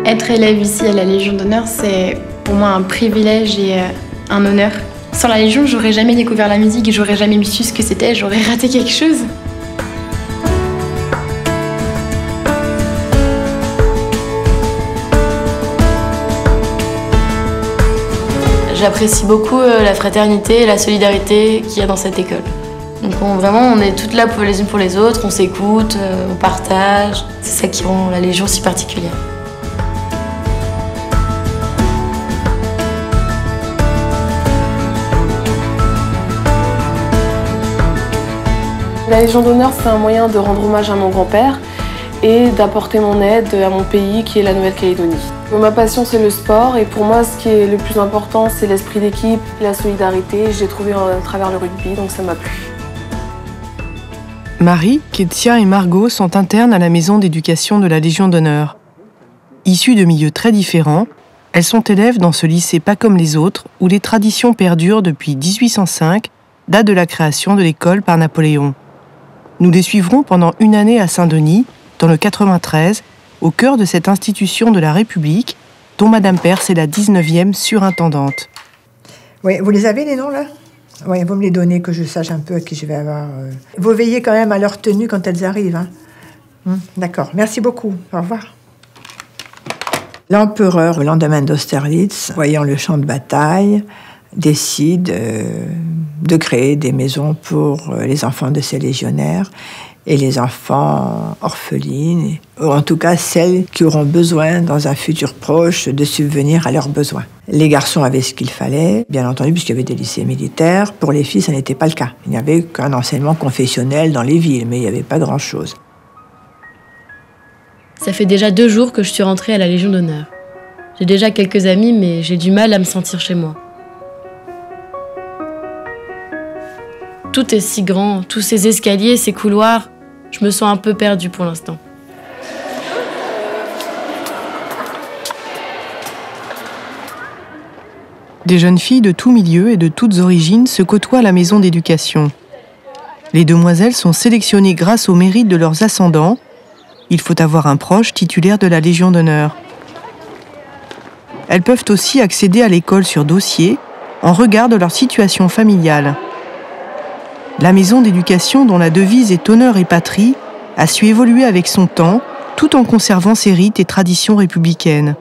Être élève ici à la Légion d'honneur, c'est pour moi un privilège et un honneur. Sans la Légion, j'aurais jamais découvert la musique, j'aurais jamais su ce que c'était, j'aurais raté quelque chose. J'apprécie beaucoup la fraternité et la solidarité qu'il y a dans cette école. Donc on est toutes là les unes pour les autres, on s'écoute, on partage. C'est ça qui rend la Légion si particulière. La Légion d'honneur, c'est un moyen de rendre hommage à mon grand-père et d'apporter mon aide à mon pays qui est la Nouvelle-Calédonie. Ma passion, c'est le sport et pour moi, ce qui est le plus important, c'est l'esprit d'équipe, la solidarité. J'ai trouvé à travers le rugby, donc ça m'a plu. Marie, Kétia et Margot sont internes à la maison d'éducation de la Légion d'honneur. Issues de milieux très différents, elles sont élèves dans ce lycée pas comme les autres, où les traditions perdurent depuis 1805, date de la création de l'école par Napoléon. Nous les suivrons pendant une année à Saint-Denis, dans le 93, au cœur de cette institution de la République, dont Madame Perse est la 19e surintendante. Oui, vous les avez les noms là? Oui, vous me les donnez, que je sache un peu à qui je vais avoir. Vous veillez quand même à leur tenue quand elles arrivent. Hein? D'accord, merci beaucoup. Au revoir. L'empereur, au lendemain d'Austerlitz, voyant le champ de bataille, décide de créer des maisons pour les enfants de ses légionnaires et les enfants orphelines, ou en tout cas celles qui auront besoin, dans un futur proche, de subvenir à leurs besoins. Les garçons avaient ce qu'il fallait, bien entendu, puisqu'il y avait des lycées militaires. Pour les filles, ça n'était pas le cas. Il n'y avait qu'un enseignement confessionnel dans les villes, mais il n'y avait pas grand-chose. Ça fait déjà 2 jours que je suis rentrée à la Légion d'honneur. J'ai déjà quelques amis, mais j'ai du mal à me sentir chez moi. Tout est si grand, tous ces escaliers, ces couloirs, je me sens un peu perdue pour l'instant. Des jeunes filles de tous milieux et de toutes origines se côtoient à la maison d'éducation. Les demoiselles sont sélectionnées grâce au mérite de leurs ascendants. Il faut avoir un proche titulaire de la Légion d'honneur. Elles peuvent aussi accéder à l'école sur dossier en regard de leur situation familiale. La maison d'éducation, dont la devise est honneur et patrie, a su évoluer avec son temps, tout en conservant ses rites et traditions républicaines.